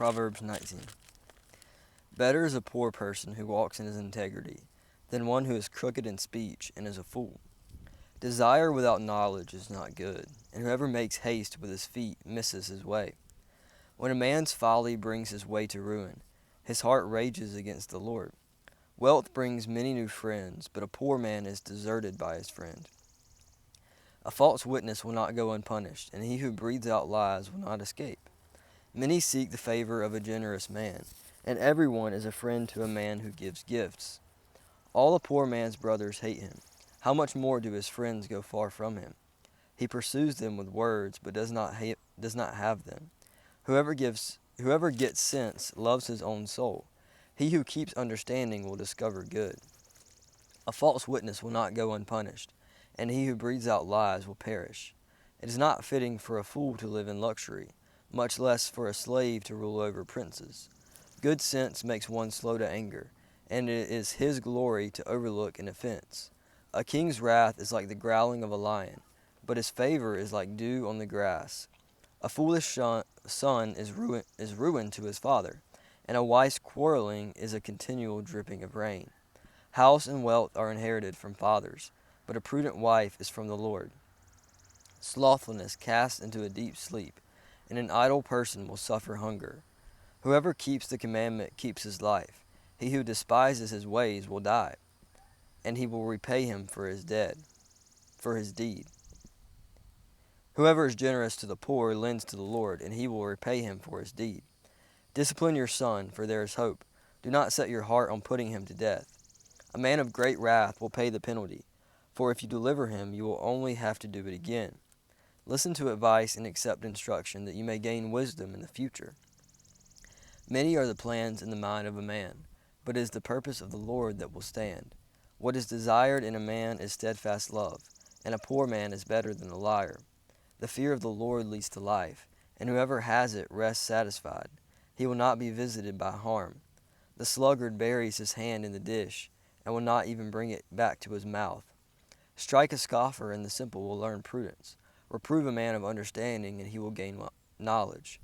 Proverbs 19. Better is a poor person who walks in his integrity than one who is crooked in speech and is a fool. Desire without knowledge is not good, and whoever makes haste with his feet misses his way. When a man's folly brings his way to ruin, his heart rages against the Lord. Wealth brings many new friends, but a poor man is deserted by his friend. A false witness will not go unpunished, and he who breathes out lies will not escape. Many seek the favor of a generous man, and everyone is a friend to a man who gives gifts. All a poor man's brothers hate him. How much more do his friends go far from him? He pursues them with words, but does not have them. Whoever gets sense loves his own soul. He who keeps understanding will discover good. A false witness will not go unpunished, and he who breathes out lies will perish. It is not fitting for a fool to live in luxury, much less for a slave to rule over princes. Good sense makes one slow to anger, and it is his glory to overlook an offense. A king's wrath is like the growling of a lion, but his favor is like dew on the grass. A foolish son is ruin to his father, and a wife's quarreling is a continual dripping of rain. House and wealth are inherited from fathers, but a prudent wife is from the Lord. Slothfulness casts into a deep sleep, and an idle person will suffer hunger. Whoever keeps the commandment keeps his life. He who despises his ways will die, and he will repay him for his deed. Whoever is generous to the poor lends to the Lord, and he will repay him for his deed. Discipline your son, for there is hope. Do not set your heart on putting him to death. A man of great wrath will pay the penalty, for if you deliver him, you will only have to do it again. Listen to advice and accept instruction, that you may gain wisdom in the future. Many are the plans in the mind of a man, but it is the purpose of the Lord that will stand. What is desired in a man is steadfast love, and a poor man is better than a liar. The fear of the Lord leads to life, and whoever has it rests satisfied. He will not be visited by harm. The sluggard buries his hand in the dish, and will not even bring it back to his mouth. Strike a scoffer, and the simple will learn prudence. Reprove a man of understanding, and he will gain knowledge.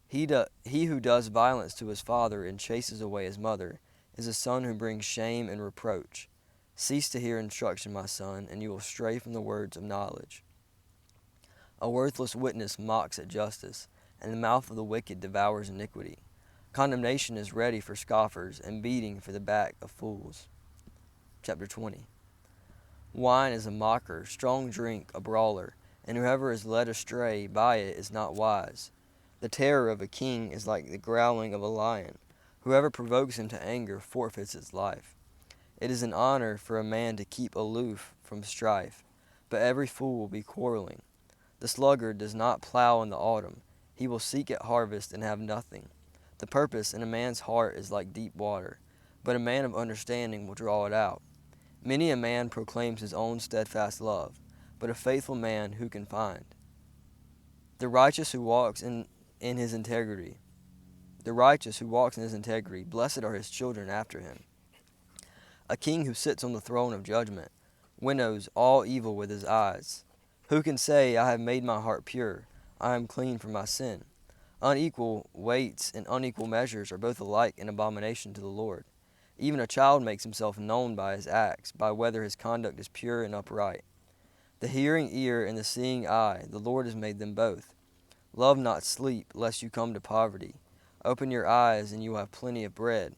He who does violence to his father and chases away his mother is a son who brings shame and reproach. Cease to hear instruction, my son, and you will stray from the words of knowledge. A worthless witness mocks at justice, and the mouth of the wicked devours iniquity. Condemnation is ready for scoffers, and beating for the back of fools. Chapter 20. Wine is a mocker, strong drink a brawler, and whoever is led astray by it is not wise. The terror of a king is like the growling of a lion. Whoever provokes him to anger forfeits his life. It is an honor for a man to keep aloof from strife, but every fool will be quarreling. The sluggard does not plow in the autumn. He will seek at harvest and have nothing. The purpose in a man's heart is like deep water, but a man of understanding will draw it out. Many a man proclaims his own steadfast love, but a faithful man who can find? The righteous who walks in his integrity. Blessed are his children after him. A king who sits on the throne of judgment winnows all evil with his eyes. Who can say, I have made my heart pure, I am clean from my sin? Unequal weights and unequal measures are both alike an abomination to the Lord. Even a child makes himself known by his acts, by whether his conduct is pure and upright. The hearing ear and the seeing eye, the Lord has made them both. Love not sleep, lest you come to poverty. Open your eyes, and you will have plenty of bread.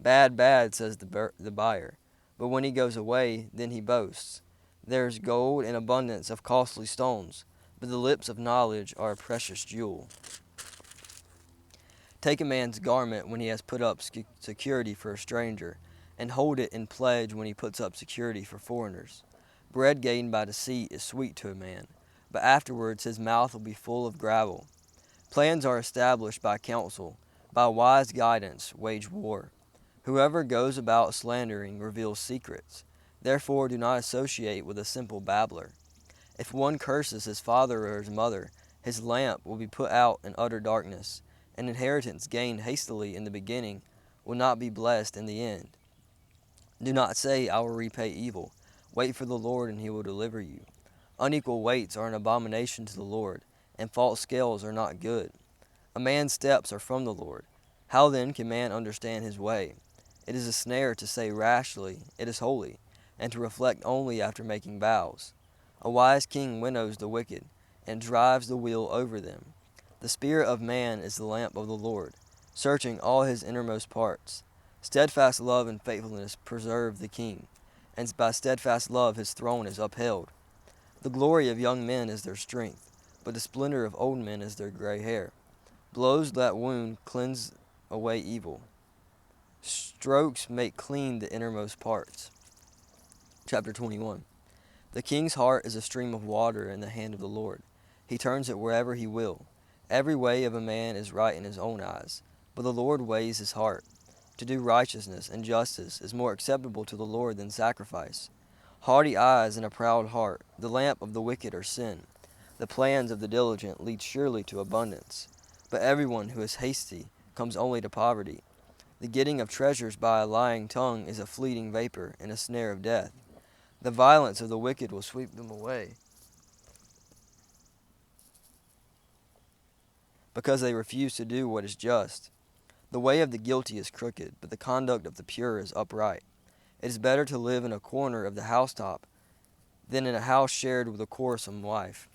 Bad, bad, says the buyer, but when he goes away, then he boasts. There is gold and abundance of costly stones, but the lips of knowledge are a precious jewel. Take a man's garment when he has put up security for a stranger, and hold it in pledge when he puts up security for foreigners. Bread gained by deceit is sweet to a man, but afterwards his mouth will be full of gravel. Plans are established by counsel, by wise guidance wage war. Whoever goes about slandering reveals secrets. Therefore do not associate with a simple babbler. If one curses his father or his mother, his lamp will be put out in utter darkness. An inheritance gained hastily in the beginning will not be blessed in the end. Do not say, I will repay evil. Wait for the Lord, and he will deliver you. Unequal weights are an abomination to the Lord, and false scales are not good. A man's steps are from the Lord. How then can man understand his way? It is a snare to say rashly, "It is holy," and to reflect only after making vows. A wise king winnows the wicked, and drives the wheel over them. The spirit of man is the lamp of the Lord, searching all his innermost parts. Steadfast love and faithfulness preserve the king, and by steadfast love his throne is upheld. The glory of young men is their strength, but the splendor of old men is their gray hair. Blows that wound cleanse away evil. Strokes make clean the innermost parts. Chapter 21. The king's heart is a stream of water in the hand of the Lord. He turns it wherever he will. Every way of a man is right in his own eyes, but the Lord weighs his heart. To do righteousness and justice is more acceptable to the Lord than sacrifice. Haughty eyes and a proud heart, the lamp of the wicked are sin. The plans of the diligent lead surely to abundance, but everyone who is hasty comes only to poverty. The getting of treasures by a lying tongue is a fleeting vapor and a snare of death. The violence of the wicked will sweep them away, because they refuse to do what is just. The way of the guilty is crooked, but the conduct of the pure is upright. It is better to live in a corner of the housetop than in a house shared with a quarrelsome wife.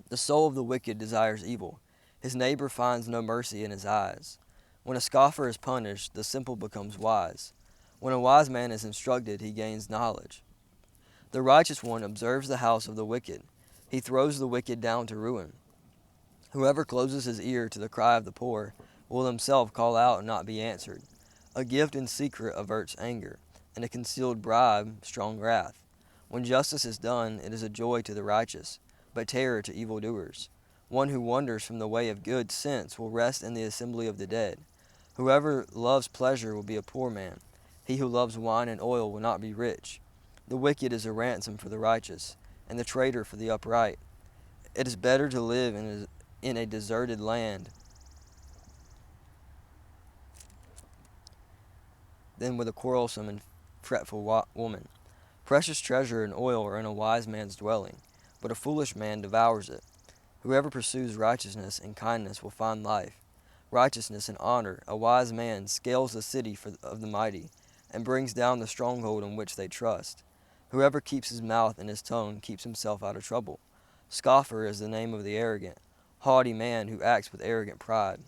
The soul of the wicked desires evil. His neighbor finds no mercy in his eyes. When a scoffer is punished, the simple becomes wise. When a wise man is instructed, he gains knowledge. The righteous one observes the house of the wicked. He throws the wicked down to ruin. Whoever closes his ear to the cry of the poor will himself call out and not be answered. A gift in secret averts anger, and a concealed bribe strong wrath. When justice is done, it is a joy to the righteous, but terror to evildoers. One who wanders from the way of good sense will rest in the assembly of the dead. Whoever loves pleasure will be a poor man. He who loves wine and oil will not be rich. The wicked is a ransom for the righteous, and the traitor for the upright. It is better to live in a deserted land than with a quarrelsome and fretful woman. Precious treasure and oil are in a wise man's dwelling, but a foolish man devours it. Whoever pursues righteousness and kindness will find life. Righteousness and honor, a wise man scales the city of the mighty, and brings down the stronghold in which they trust. Whoever keeps his mouth and his tongue keeps himself out of trouble. Scoffer is the name of the arrogant, haughty man who acts with arrogant pride.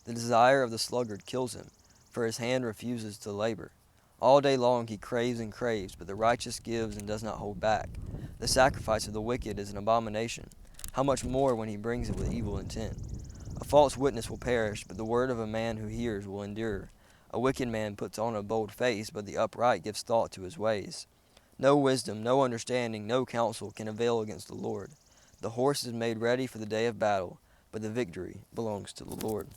The desire of the sluggard kills him, for his hand refuses to labor. All day long he craves and craves, but the righteous gives and does not hold back. The sacrifice of the wicked is an abomination. How much more when he brings it with evil intent? A false witness will perish, but the word of a man who hears will endure. A wicked man puts on a bold face, but the upright gives thought to his ways. No wisdom, no understanding, no counsel can avail against the Lord. The horse is made ready for the day of battle, but the victory belongs to the Lord.